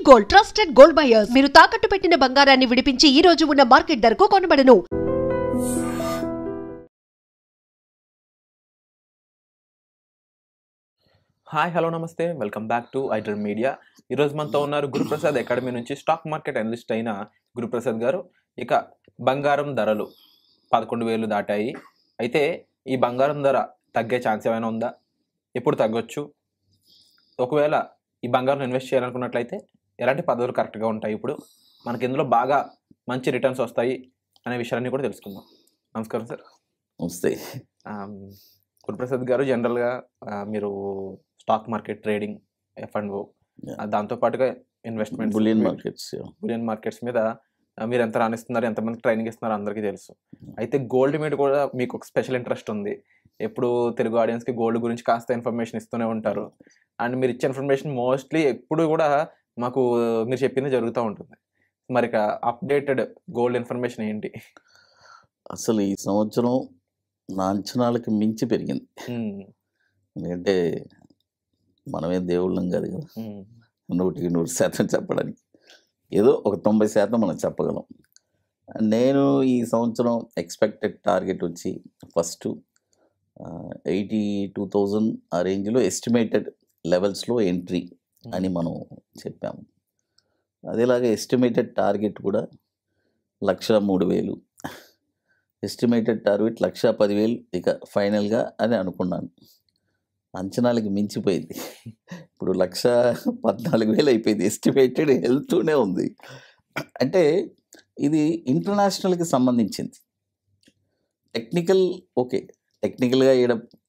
Gold, trusted gold buyers. మీరు తాకట్టు పెట్టిన బంగారాన్ని విడిపించి ఈ రోజు ఉన్న మార్కెట్ ధరకు కొనబడను. హాయ్, హలో, నమస్తే. Welcome back to iDream media. ఈరోజు మనతో ఉన్నారు గురుప్రసాద్ అకాడమీ నుంచి స్టాక్ మార్కెట్ అనలిస్ట్ అయిన గురుప్రసాద్ గారు. ఇక బంగారం ధరలు 11,000 దాటాయి. అయితే ఈ బంగారం ధర తగ్గే ఛాన్స్ ఏమైనా ఉందా? ఎప్పుడు తగ్గొచ్చు? ఒకవేళ ఈ బంగారం ఇన్వెస్ట్ చేయాలనుకున్నట్లయితే ఎలాంటి పద్ధతులు కరెక్ట్గా ఉంటాయి? ఇప్పుడు మనకి ఇందులో బాగా మంచి రిటర్న్స్ వస్తాయి అనే విషయాన్ని కూడా తెలుసుకుందాం. నమస్కారం సార్. నమస్తే. గురుప్రసాద్ గారు, జనరల్గా మీరు స్టాక్ మార్కెట్, ట్రేడింగ్, F&O, దాంతోపాటుగా ఇన్వెస్ట్మెంట్, బులియన్ మార్కెట్స్ మీద మీరు ఎంత రాణిస్తున్నారు, ఎంతమంది ట్రైనింగ్ ఇస్తున్నారు అందరికీ తెలుసు. అయితే గోల్డ్ మీద కూడా మీకు ఒక స్పెషల్ ఇంట్రెస్ట్ ఉంది. ఎప్పుడు తెలుగు ఆడియన్స్కి గోల్డ్ గురించి కాస్త ఇన్ఫర్మేషన్ ఇస్తూనే ఉంటారు. అండ్ మీరు ఇచ్చే ఇన్ఫర్మేషన్ మోస్ట్లీ ఎప్పుడు కూడా మాకు మీరు చెప్పింది జరుగుతూ ఉంటుంది. మరి ఇక అప్డేటెడ్ గోల్డ్ ఇన్ఫర్మేషన్ ఏంటి? అసలు ఈ సంవత్సరం నా అంచనాలకి మించి పెరిగింది. ఎందుకంటే మనమే దేవుళ్ళం కాదు కదా 100% చెప్పడానికి. ఏదో ఒక 90% మనం చెప్పగలం. నేను ఈ సంవత్సరం ఎక్స్పెక్టెడ్ టార్గెట్ వచ్చి ఫస్ట్ 82,000 ఆ రేంజ్లో ఎస్టిమేటెడ్ లెవెల్స్లో ఎంట్రీ అని మనం చెప్పాము. అదేలాగా ఎస్టిమేటెడ్ టార్గెట్ కూడా 1,03,000, ఎస్టిమేటెడ్ టార్గెట్ 1,10,000 ఇక ఫైనల్గా అని అనుకున్నాను. అంచనాలకి మించిపోయింది. ఇప్పుడు 1,14,000 అయిపోయింది. ఎస్టిమేటెడ్ వెళ్తూనే ఉంది. అంటే ఇది ఇంటర్నేషనల్కి సంబంధించింది. టెక్నికల్ ఓకే, టెక్నికల్గా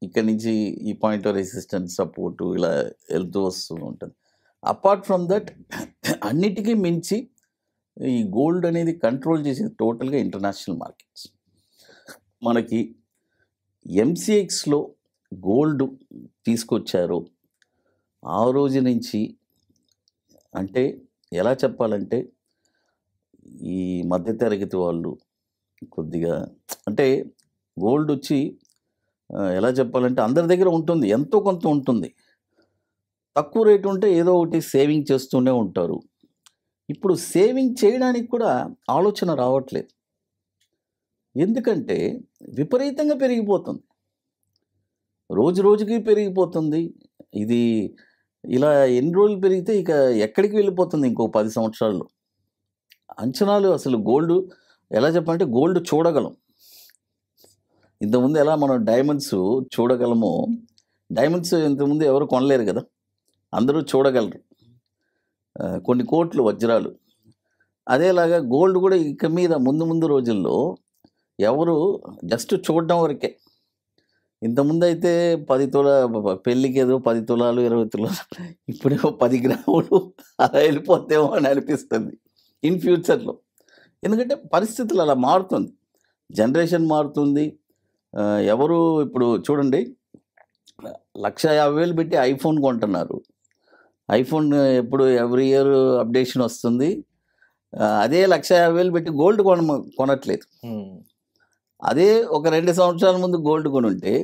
ఇక్కడ నుంచి ఈ పాయింట్ ఆఫ్ రెసిస్టెన్స్, సపోర్టు ఇలా వెళ్తూ వస్తూ ఉంటుంది. అపార్ట్ ఫ్రమ్ దట్ అన్నిటికీ మించి ఈ గోల్డ్ అనేది కంట్రోల్ చేసేది టోటల్గా ఇంటర్నేషనల్ మార్కెట్స్. మనకి MCXలో గోల్డ్ తీసుకొచ్చారు ఆ రోజు నుంచి. అంటే ఎలా చెప్పాలంటే ఈ మధ్యతరగతి వాళ్ళు కొద్దిగా, అంటే గోల్డ్ వచ్చి ఎలా చెప్పాలంటే అందరి దగ్గర ఉంటుంది, ఎంతో కొంత ఉంటుంది. తక్కువ రేటు ఉంటే ఏదో ఒకటి సేవింగ్ చేస్తూనే ఉంటారు. ఇప్పుడు సేవింగ్ చేయడానికి కూడా ఆలోచన రావట్లేదు. ఎందుకంటే విపరీతంగా పెరిగిపోతుంది, రోజు రోజుకి పెరిగిపోతుంది. ఇది ఇలా ఎన్ని రోజులు పెరిగితే ఇక ఎక్కడికి వెళ్ళిపోతుంది ఇంకో 10 సంవత్సరాల్లో. అంచనాలు అసలు గోల్డ్ ఎలా చెప్పాలంటే గోల్డ్ చూడగలం. ఇంతకుముందు ఎలా మనం డైమండ్స్ చూడగలమో, డైమండ్స్ ఇంతకుముందు ఎవరు కొనలేరు కదా, అందరూ చూడగలరు. కొన్ని కోట్లు వజ్రాలు. అదేలాగా గోల్డ్ కూడా ఇక మీద ముందు రోజుల్లో ఎవరు జస్ట్ చూడడం వరకే. ఇంతకుముందు అయితే 10 తులా పెళ్ళికి ఏదో 10 తులాలు 20 తులాలు, ఇప్పుడేమో 10 గ్రాములు అలా వెళ్ళిపోతేమో అని అనిపిస్తుంది ఇన్ ఫ్యూచర్లో. ఎందుకంటే పరిస్థితులు అలా మారుతుంది, జనరేషన్ మారుతుంది. ఎవరు ఇప్పుడు చూడండి 1,50,000 పెట్టి ఐఫోన్ కొంటున్నారు. ఐఫోన్ ఎప్పుడు ఎవ్రీ ఇయర్ అప్డేషన్ వస్తుంది. అదే 1,50,000 పెట్టి గోల్డ్ కొనట్లేదు. అదే ఒక 2 సంవత్సరాల ముందు గోల్డ్ కొనుంటే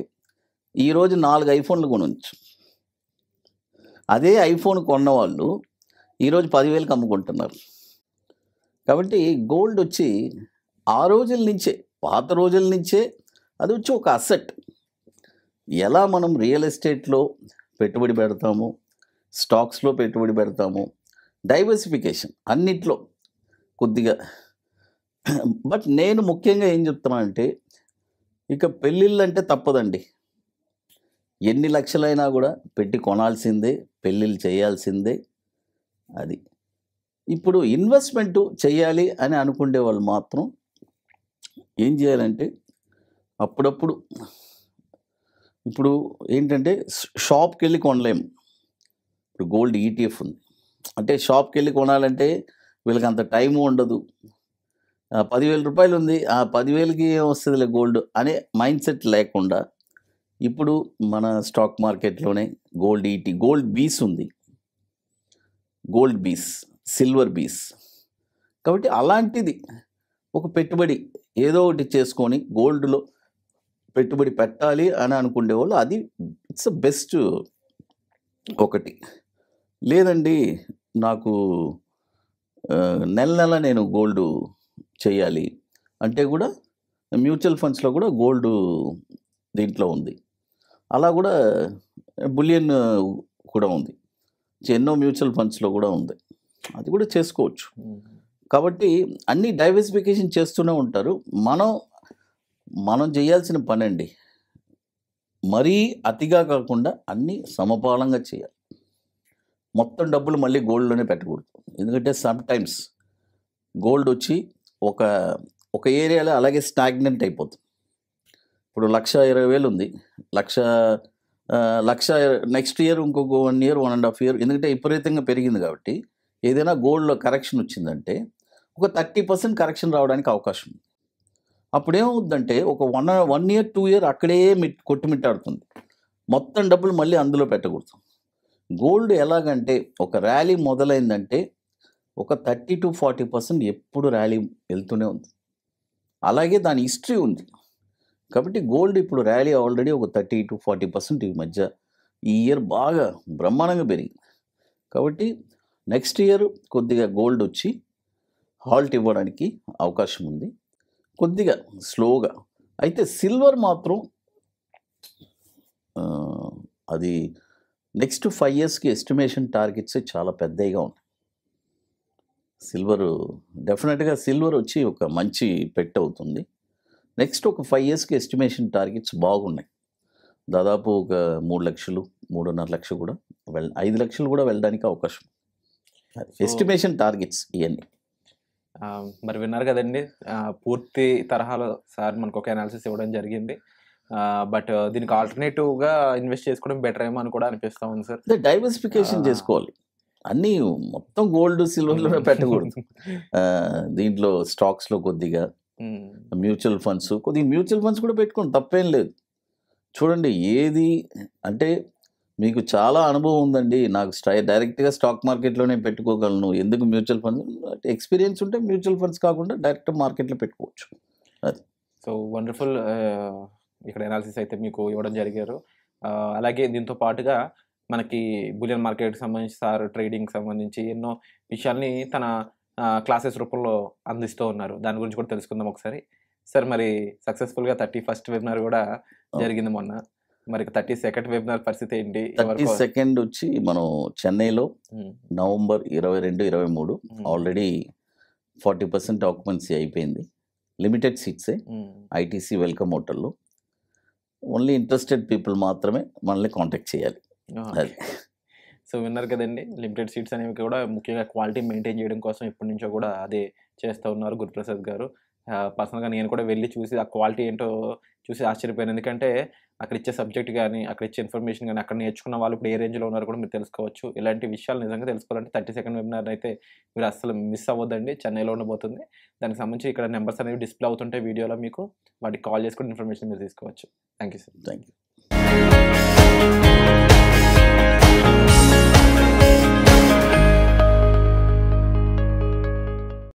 ఈరోజు 4 ఐఫోన్లు కొనవచ్చు. అదే ఐఫోన్ కొన్న వాళ్ళు ఈరోజు 10,000కి అమ్ముకుంటున్నారు. కాబట్టి గోల్డ్ వచ్చి ఆ రోజుల నుంచే, పాత రోజుల నుంచే అది వచ్చి ఒక అసెట్. ఎలా మనం రియల్ ఎస్టేట్లో పెట్టుబడి పెడతాము, స్టాక్స్లో పెట్టుబడి పెడతాము, డైవర్సిఫికేషన్ అన్నిట్లో కొద్దిగా. బట్ నేను ముఖ్యంగా ఏం చెప్తున్నానంటే, ఇక పెళ్ళిళ్ళు అంటే తప్పదండి. ఎన్ని లక్షలైనా కూడా పెట్టి కొనాల్సిందే, పెళ్ళిళ్ళు చేయాల్సిందే. అది ఇప్పుడు ఇన్వెస్ట్మెంటు చేయాలి అని అనుకునే వాళ్ళు మాత్రం ఏం చేయాలంటే అప్పుడప్పుడు, ఇప్పుడు ఏంటంటే షాప్కి వెళ్ళి కొనలేము. ఇప్పుడు గోల్డ్ ETF ఉంది అంటే షాప్కి వెళ్ళి కొనాలంటే వీళ్ళకి అంత టైము ఉండదు. 10,000 రూపాయలు ఉంది, ఆ 10,000కి ఏం వస్తుందిలే గోల్డ్ అనే మైండ్ సెట్ లేకుండా ఇప్పుడు మన స్టాక్ మార్కెట్లోనే గోల్డ్ బీస్ ఉంది, గోల్డ్ బీస్, సిల్వర్ బీస్. కాబట్టి అలాంటిది ఒక పెట్టుబడి ఏదో ఒకటి చేసుకొని గోల్డ్లో పెట్టుబడి పెట్టాలి అని అనుకునే వాళ్ళు అది ఇట్స్ బెస్ట్ ఒకటి. లేదండి నాకు నెల నెల నేను గోల్డ్ చేయాలి అంటే కూడా మ్యూచువల్ ఫండ్స్లో కూడా గోల్డ్ దీంట్లో ఉంది. అలా కూడా బులియన్ కూడా ఉంది, ఎన్నో మ్యూచువల్ ఫండ్స్లో కూడా ఉంది, అది కూడా చేసుకోవచ్చు. కాబట్టి అన్ని డైవర్సిఫికేషన్ చేస్తూనే ఉంటారు. మనం చేయాల్సిన పని అండి, మరీ అతిగా కాకుండా అన్నీ సమపాలంగా చేయాలి. మొత్తం డబ్బులు మళ్ళీ గోల్డ్లోనే పెట్టకూడదు. ఎందుకంటే సమ్ టైమ్స్ గోల్డ్ వచ్చి ఒక ఏరియాలో అలాగే స్టాగ్నెంట్ అయిపోతుంది. ఇప్పుడు 1,20,000 ఉంది, లక్ష నెక్స్ట్ ఇయర్ ఇంకొక 1 year 1.5 year, ఎందుకంటే విపరీతంగా పెరిగింది కాబట్టి ఏదైనా గోల్డ్లో కరెక్షన్ వచ్చిందంటే ఒక 30% కరెక్షన్ రావడానికి అవకాశం ఉంది. అప్పుడేమవుద్దంటే ఒక 1 year 2 year అక్కడే కొట్టుమిట్టాడుతుంది. మొత్తం డబ్బులు మళ్ళీ అందులో పెట్టకూడదు. గోల్డ్ ఎలాగంటే ఒక ర్యాలీ మొదలైందంటే ఒక 30 to 40% ఎప్పుడు ర్యాలీ వెళ్తూనే ఉంది. అలాగే దాని హిస్టరీ ఉంది. కాబట్టి గోల్డ్ ఇప్పుడు ర్యాలీ ఆల్రెడీ ఒక 30 to 40% ఈ మధ్య ఈ ఇయర్ బాగా బ్రహ్మాండంగా పెరిగింది. కాబట్టి నెక్స్ట్ ఇయర్ కొద్దిగా గోల్డ్ వచ్చి హాల్ట్ ఇవ్వడానికి అవకాశం ఉంది, కొద్దిగా స్లోగా. అయితే సిల్వర్ మాత్రం అది నెక్స్ట్ 5 yearsకి ఎస్టిమేషన్ టార్గెట్స్ చాలా పెద్దగా ఉన్నాయి. డెఫినెట్గా సిల్వర్ వచ్చి ఒక మంచి పెట్ అవుతుంది. నెక్స్ట్ ఒక 5 yearsకి ఎస్టిమేషన్ టార్గెట్స్ బాగున్నాయి. దాదాపు ఒక 3 లక్షలు 3.5 లక్షలు కూడా 5 లక్షలు కూడా వెళ్ళడానికి అవకాశం. ఎస్టిమేషన్ టార్గెట్స్ ఇవన్నీ. మరి విన్నారు కదండి, పూర్తి తరహాలో సార్ మనకు ఒక అనాలిసిస్ ఇవ్వడం జరిగింది. బట్ దీనికి ఆల్టర్నేటివ్గా ఇన్వెస్ట్ చేసుకోవడం బెటర్ ఏమో అని కూడా అనిపిస్తూ ఉంది సార్. డైవర్సిఫికేషన్ చేసుకోవాలి, అన్నీ మొత్తం గోల్డ్ సిల్వర్లోనే పెట్టకూడదు. దీంట్లో స్టాక్స్లో కొద్దిగా, మ్యూచువల్ ఫండ్స్ కూడా పెట్టుకోండి, తప్పేం లేదు. చూడండి ఏది అంటే మీకు చాలా అనుభవం ఉందండి, నాకు డైరెక్ట్గా స్టాక్ మార్కెట్లోనే పెట్టుకోగలను, ఎందుకు మ్యూచువల్ ఫండ్స్? ఎక్స్పీరియన్స్ ఉంటే మ్యూచువల్ ఫండ్స్ కాకుండా డైరెక్ట్ మార్కెట్లో పెట్టుకోవచ్చు. అది సో వండర్ఫుల్ ఇక్కడ అనాలిసిస్ అయితే మీకు ఇవ్వడం జరిగారు. అలాగే దీంతో పాటుగా మనకి బులియన్ మార్కెట్కి సంబంధించి సార్ ట్రేడింగ్కి సంబంధించి ఎన్నో విషయాల్ని తన క్లాసెస్ రూపంలో అందిస్తూ ఉన్నారు. దాని గురించి కూడా తెలుసుకుందాం ఒకసారి. సార్ మరి సక్సెస్ఫుల్గా 31st వెబినార్ కూడా జరిగింది మొన్న. మరి 32nd వెబినార్ పరిస్థితి ఏంటి? 32nd వచ్చి మనం చెన్నైలో November 22, 23 ఆల్రెడీ 40% ఆక్యుపెన్సీ అయిపోయింది. లిమిటెడ్ సీట్సే, ఐటీసీ వెల్కమ్ హోటల్లో. ఓన్లీ ఇంట్రెస్టెడ్ పీపుల్ మాత్రమే మనల్ని కాంటాక్ట్ చేయాలి. అది సో విన్నారు కదండి, లిమిటెడ్ సీట్స్ అనేవి కూడా ముఖ్యంగా క్వాలిటీ మెయింటైన్ చేయడం కోసం ఇప్పటి నుంచో కూడా అదే చేస్తూ ఉన్నారు గురుప్రసాద్ గారు. పర్సనల్గా నేను కూడా వెళ్ళి చూసి ఆ క్వాలిటీ ఏంటో చూసి ఆశ్చర్యపోయాను. ఎందుకంటే అక్కడ ఇచ్చే సబ్జెక్ట్ కానీ, అక్కడ ఇచ్చే ఇన్ఫర్మేషన్ కానీ, అక్కడ నేర్చుకున్న వాళ్ళు ఇప్పుడు ఏ రేంజ్లో ఉన్నారో కూడా మీరు తెలుసుకోవచ్చు. ఇలాంటి విషయాలు నిజంగా తెలుసుకోవాలంటే 32nd వెబినార్ అయితే మీరు అస్సలు మిస్ అవ్వద్దండి. చెన్నైలో ఉండబోతుంది. దానికి సంబంధించి ఇక్కడ నెంబర్స్ అనేవి డిస్ప్లే అవుతుంటాయి వీడియోలో, మీకు వాటికి కాల్ చేసుకుని ఇన్ఫర్మేషన్ మీరు తీసుకోవచ్చు. Thank you sir. Thank you.